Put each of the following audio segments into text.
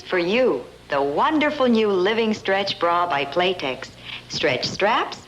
For you, the wonderful new Living Stretch Bra by Playtex. Stretch straps,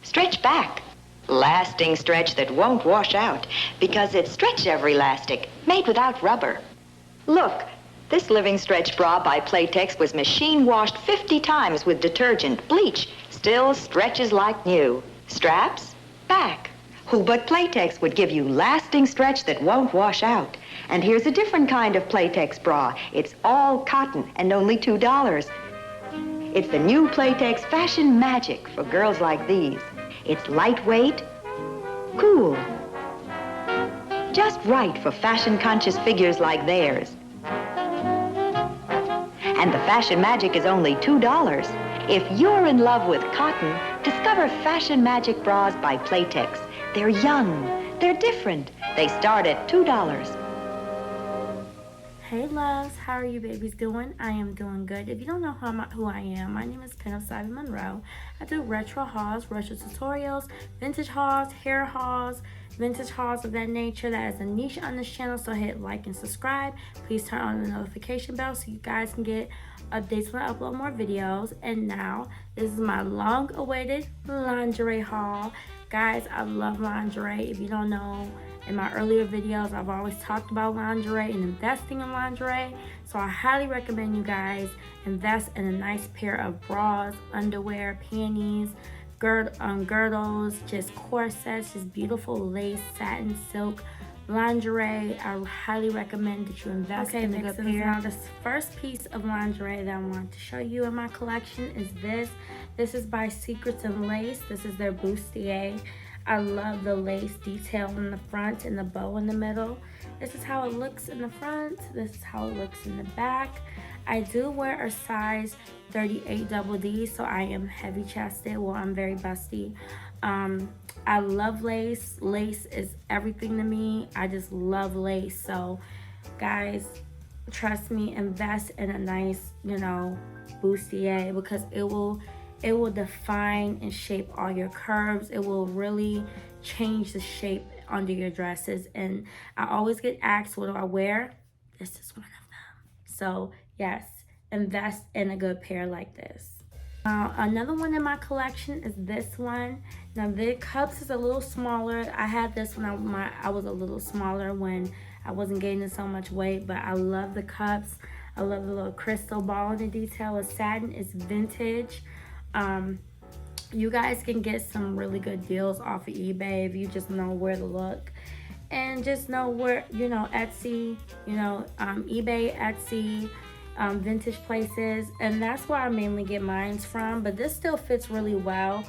stretch back. Lasting stretch that won't wash out because it's Stretch Every Elastic, made without rubber. Look, this Living Stretch Bra by Playtex was machine washed 50 times with detergent, bleach, still stretches like new. Straps, back. Who but Playtex would give you lasting stretch that won't wash out? And here's a different kind of Playtex bra. It's all cotton and only $2. It's the new Playtex Fashion Magic for girls like these. It's lightweight, cool, just right for fashion-conscious figures like theirs. And the Fashion Magic is only $2. If you're in love with cotton, discover Fashion Magic bras by Playtex. They're young, they're different. They start at $2. Hey loves, how are you babies doing? I am doing good. If you don't know who I am, my name is Pinup Monroe. I do retro hauls, retro tutorials, vintage hauls, hair hauls, vintage hauls of that nature. That is a niche on this channel, so hit like and subscribe. Please turn on the notification bell so you guys can get updates when I upload more videos. And now, this is my long-awaited lingerie haul. Guys, I love lingerie. If you don't know, in my earlier videos, I've always talked about lingerie and investing in lingerie. So I highly recommend you guys invest in a nice pair of bras, underwear, panties, girdles, just corsets, just beautiful lace, satin, silk, lingerie. I highly recommend that you invest in a good pair. Now, this first piece of lingerie that I want to show you in my collection is this. This is by Secrets and Lace. This is their bustier. I love the lace detail in the front and the bow in the middle. This is how it looks in the front. This is how it looks in the back. I do wear a size 38 double D, so I am heavy chested. Well, I'm very busty. I love lace. Lace is everything to me. I just love lace. So guys, trust me, invest in a nice, bustier, because it will define and shape all your curves. It will really change the shape under your dresses. And I always get asked, what do I wear? This is one of them. So yes, invest in a good pair like this. Another one in my collection is this one. Now the cups is a little smaller. I had this when I was a little smaller, when I wasn't gaining so much weight, but I love the cups. I love the little crystal ball in the detail. It's satin, it's vintage. You guys can get some really good deals off of eBay if you just know where to look, and just know where, Etsy, eBay, Etsy, vintage places, and that's where I mainly get mine from. But this still fits really well.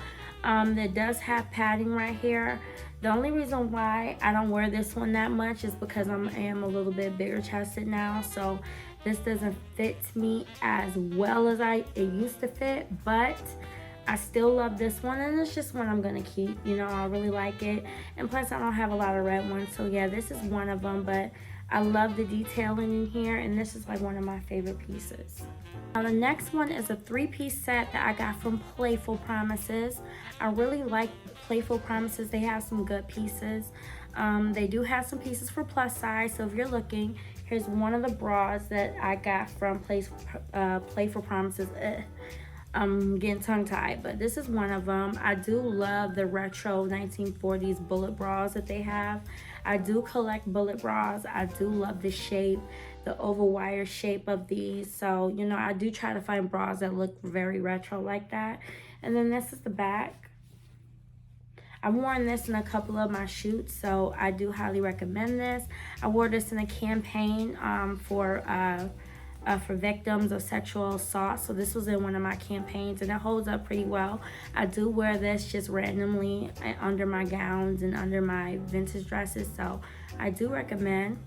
It does have padding right here. The only reason why I don't wear this one that much is because I am a little bit bigger chested now, so this doesn't fit me as well as it used to fit, but I still love this one, and it's just one I'm gonna keep. I really like it, and plus I don't have a lot of red ones, so yeah, this is one of them. But I love the detailing in here, and this is like one of my favorite pieces. Now the next one is a 3-piece set that I got from Playful Promises. I really like Playful Promises. They have some good pieces. They do have some pieces for plus size, so if you're looking, here's one of the bras that I got from Playful Promises. I'm getting tongue-tied, but this is one of them. I do love the retro 1940s bullet bras that they have. I do collect bullet bras. I do love the shape, the oval wire shape of these. So, I do try to find bras that look very retro like that. And then this is the back. I've worn this in a couple of my shoots, so I do highly recommend this. I wore this in a campaign for victims of sexual assault, so this was in one of my campaigns, and it holds up pretty well. I do wear this just randomly under my gowns and under my vintage dresses, so I do recommend.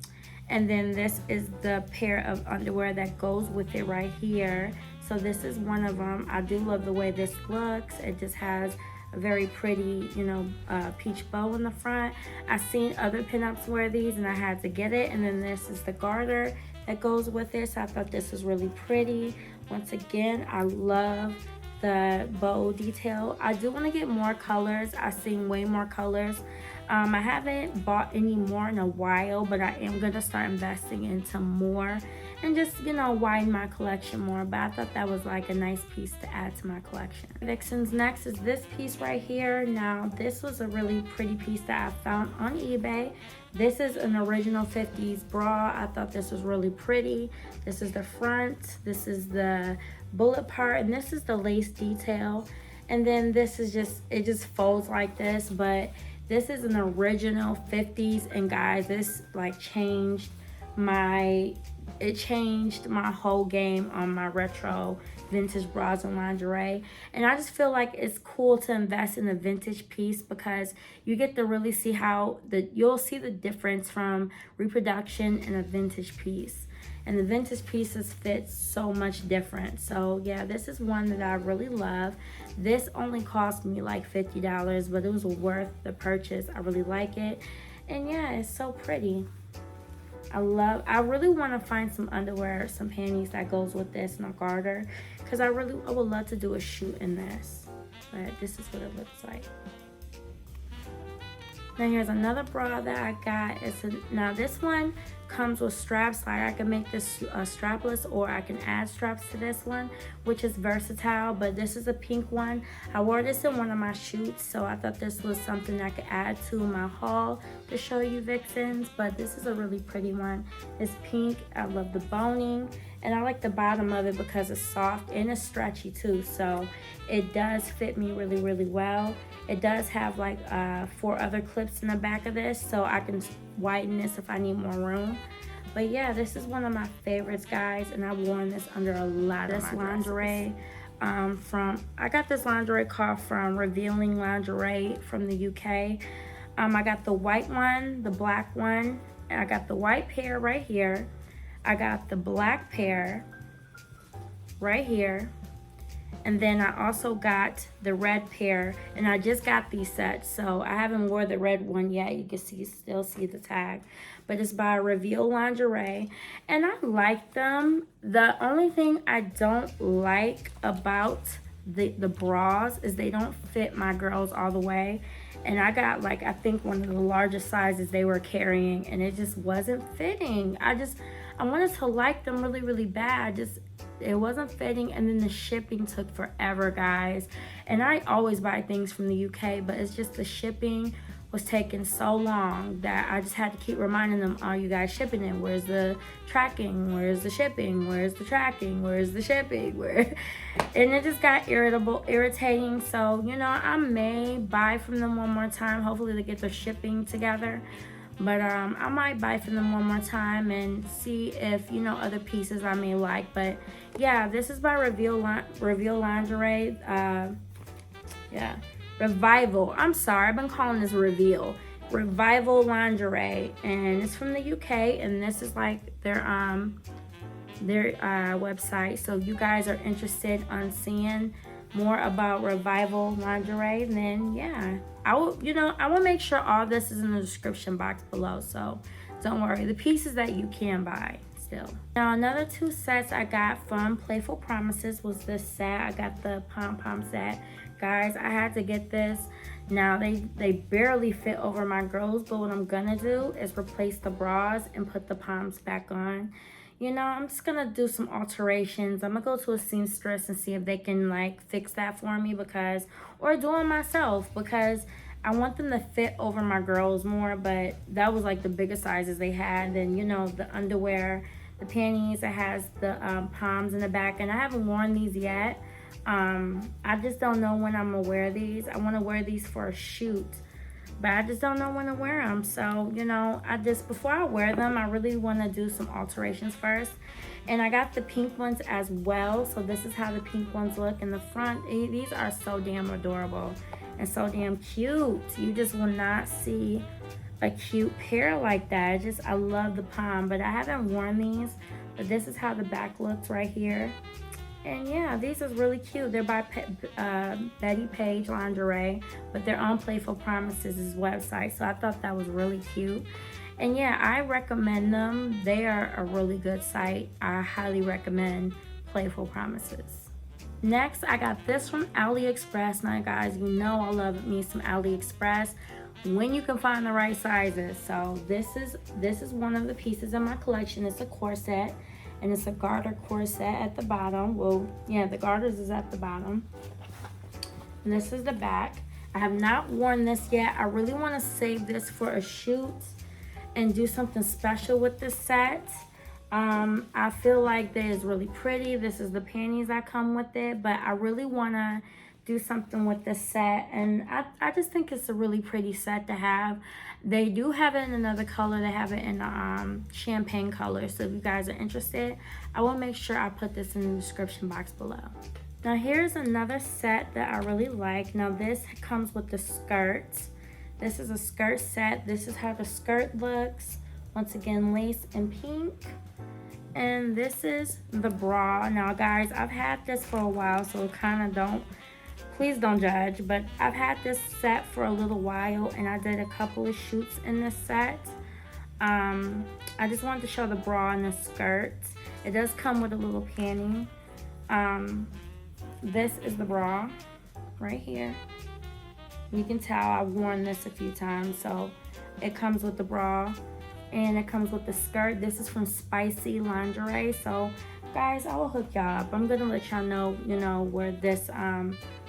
And then this is the pair of underwear that goes with it right here. So this is one of them. I do love the way this looks. It just has a very pretty, peach bow in the front. I've seen other pinups wear these, and I had to get it. And then this is the garter that goes with this. I thought this was really pretty. Once again, I love the bow detail. I do want to get more colors. I've seen way more colors. I haven't bought any more in a while, but I am going to start investing into more and just, you know, widen my collection more. But I thought that was like a nice piece to add to my collection. Vixens, next is this piece right here. Now, this was a really pretty piece that I found on eBay. This is an original 50s bra. I thought this was really pretty. This is the front. This is the bullet part, and this is the lace detail. And then this is just, it just folds like this, but this is an original 50s, and guys, this like changed my whole game on my retro vintage bras and lingerie. And I just feel like it's cool to invest in a vintage piece because you get to really see you'll see the difference from reproduction and a vintage piece. And the vintage pieces fit so much different. So yeah, this is one that I really love. This only cost me like $50, but it was worth the purchase. I really like it. And yeah, it's so pretty. I really want to find some underwear, some panties that goes with this and a garter, because I would love to do a shoot in this. But this is what it looks like. Now here's another bra that I got. Now this one comes with straps. Like I can make this strapless, or I can add straps to this one, which is versatile. But this is a pink one. I wore this in one of my shoots, so I thought this was something I could add to my haul to show you vixens. But this is a really pretty one. It's pink. I love the boning, and I like the bottom of it because it's soft and it's stretchy too. So it does fit me really, really well. It does have like 4 other clips in the back of this, so I can widen this if I need more room. But yeah, this is one of my favorites, guys, and I've worn this under a lot of my lingerie. I got this lingerie call from Revealing Lingerie from the UK. I got the white one, the black one, and I got the white pair right here. I got the black pair right here. And then I also got the red pair, and I just got these sets, so I haven't wore the red one yet. You can still see the tag, but it's by Reveal Lingerie, and I like them. The only thing I don't like about the bras is they don't fit my girls all the way, and I got like, I think one of the largest sizes they were carrying, and it just wasn't fitting. I wanted to like them really, really bad. It wasn't fitting, and then the shipping took forever, guys. And I always buy things from the UK, but it's just the shipping was taking so long that I just had to keep reminding them, are you guys shipping it? Where's the tracking? Where's the shipping? Where's the tracking? Where's the shipping? And it just got irritating. So, you know, I may buy from them one more time. Hopefully they get their shipping together. But I might buy from them one more time and see if, you know, other pieces I may like. But yeah, this is by Reveal Lingerie. Yeah, Revival. I'm sorry, I've been calling this Reveal. Revival Lingerie, and it's from the UK, and this is like their website. So if you guys are interested on seeing more about Revival Lingerie, then yeah, I will make sure all this is in the description box below, so don't worry. The pieces that you can buy still. Now another 2 sets I got from Playful Promises was this set. I got the pom-pom set. Guys, I had to get this. Now they barely fit over my girls, but what I'm gonna do is replace the bras and put the poms back on. You know, I'm just gonna do some alterations. I'm gonna go to a seamstress and see if they can like fix that for me, or do it myself, because I want them to fit over my girls more. But that was like the biggest sizes they had. Then, you know, the underwear, the panties, it has the poms in the back, and I haven't worn these yet. I just don't know when I'm gonna wear these. I want to wear these for a shoot, but I just don't know when to wear them. So, you know, before I wear them, I really want to do some alterations first. And I got the pink ones as well. So this is how the pink ones look in the front. These are so damn adorable and so damn cute. You just will not see a cute pair like that. I love the pom, but I haven't worn these. But this is how the back looks right here. And yeah, these is really cute. They're by Betty Page Lingerie, but they're on Playful Promises' website. So I thought that was really cute. And yeah, I recommend them. They are a really good site. I highly recommend Playful Promises. Next, I got this from AliExpress. Now guys, you know I love me some AliExpress. when you can find the right sizes. So this is one of the pieces in my collection. It's a corset, and it's a garter corset at the bottom. Well, yeah, the garters is at the bottom. And this is the back. I have not worn this yet. I really want to save this for a shoot and do something special with this set. I feel like this is really pretty. This is the panties that come with it, but I really want to do something with this set, and I just think it's a really pretty set to have. They do have it in another color. They have it in champagne color, so if you guys are interested, I will make sure I put this in the description box below. Now here's another set that I really like. Now this comes with the skirts. This is a skirt set. This is how the skirt looks. Once again, lace and pink. And this is the bra. Now guys, I've had this for a while, so kind of please don't judge, but I've had this set for a little while, and I did a couple of shoots in this set. I just wanted to show the bra and the skirt. It does come with a little panty. This is the bra right here. You can tell I've worn this a few times. So it comes with the bra and it comes with the skirt. This is from Spicy Lingerie. So guys, I will hook y'all up. I'm gonna let y'all know, where this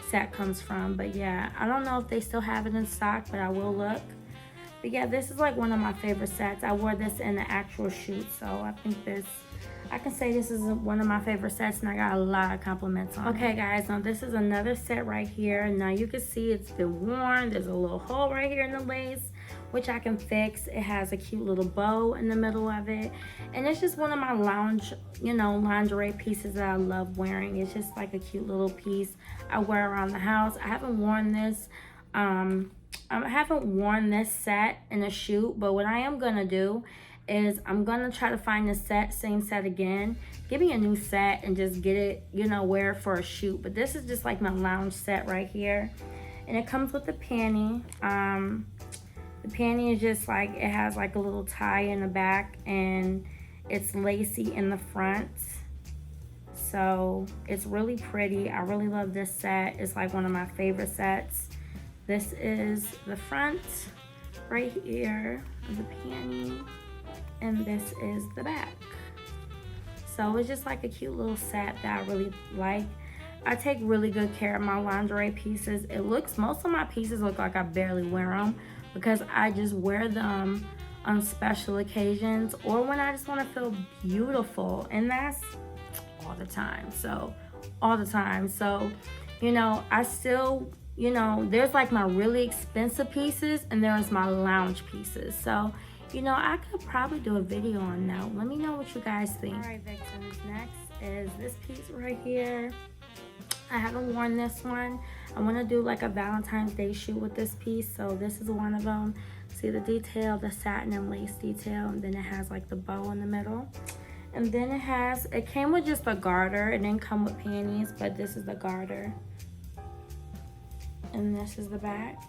set comes from. But yeah, I don't know if they still have it in stock, but I will look. But yeah, this is like one of my favorite sets. I wore this in the actual shoot, so I think I can say this is one of my favorite sets, and I got a lot of compliments on it. Okay guys, now this is another set right here. Now you can see it's been worn. There's a little hole right here in the lace, which I can fix. It has a cute little bow in the middle of it, and it's just one of my lingerie pieces that I love wearing. It's just like a cute little piece I wear around the house. I haven't worn this set in a shoot, but what I am gonna do is I'm gonna try to find the same set again, give me a new set, and just get it, wear it for a shoot. But this is just like my lounge set right here, and it comes with the panty. The panty is just like, it has like a little tie in the back, and it's lacy in the front. So it's really pretty. I really love this set. It's like one of my favorite sets. This is the front right here of the panty, and this is the back. So it's just like a cute little set that I really like. I take really good care of my lingerie pieces. Most of my pieces look like I barely wear them, because I just wear them on special occasions or when I just want to feel beautiful, and that's all the time. So I still, there's like my really expensive pieces, and there's my lounge pieces. So I could probably do a video on that. Let me know what you guys think. All right, Vixens, next is this piece right here. I haven't worn this one. I want to do like a Valentine's Day shoot with this piece, so this is one of them. See the detail, the satin and lace detail, and then it has like the bow in the middle. And then it came with just a garter. It didn't come with panties, but this is the garter. And this is the back.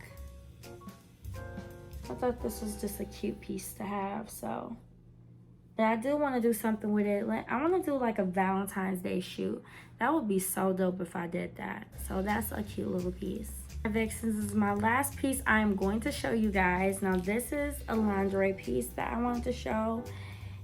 I thought this was just a cute piece to have, so. But I do want to do something with it. I want to do like a Valentine's Day shoot. That would be so dope if I did that. So that's a cute little piece. Vixens, this is my last piece I am going to show you guys. Now this is a lingerie piece that I wanted to show.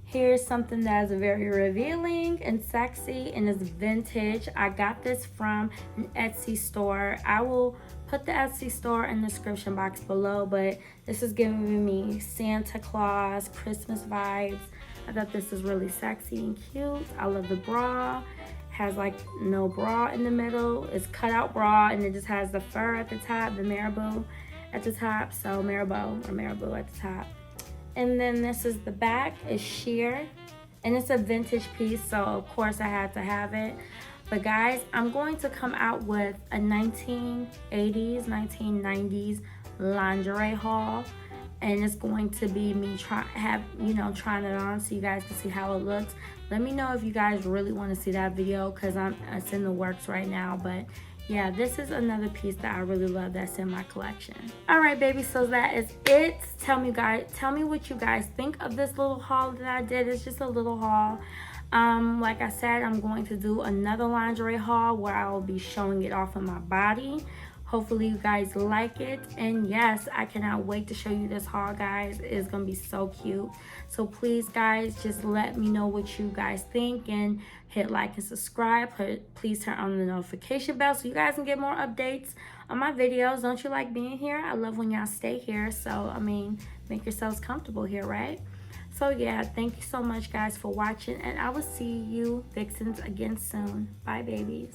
Here's something that is very revealing and sexy, and it's vintage. I got this from an Etsy store. I will put the Etsy store in the description box below, but this is giving me Santa Claus, Christmas vibes. I thought this was really sexy and cute. I love the bra. Has like no bra in the middle. It's cut out bra, and it just has the fur at the top, the marabou at the top. So marabou at the top. And then this is the back. It's sheer, and it's a vintage piece, so of course I had to have it. But guys, I'm going to come out with a 1980s, 1990s lingerie haul, and it's going to be me trying it on so you guys can see how it looks. Let me know if you guys really want to see that video, because it's in the works right now. But yeah, this is another piece that I really love that's in my collection. All right, baby, so that is it. Tell me what you guys think of this little haul that I did. It's just a little haul. Like I said, I'm going to do another lingerie haul where I will be showing it off of my body. Hopefully you guys like it, and yes, I cannot wait to show you this haul, guys. It's gonna be so cute. So please guys, just let me know what you guys think, and hit like and subscribe. Please turn on the notification bell so you guys can get more updates on my videos. Don't you like being here? I love when y'all stay here. So I mean, make yourselves comfortable here, right? So yeah, thank you so much guys for watching, and I will see you vixens again soon. Bye babies.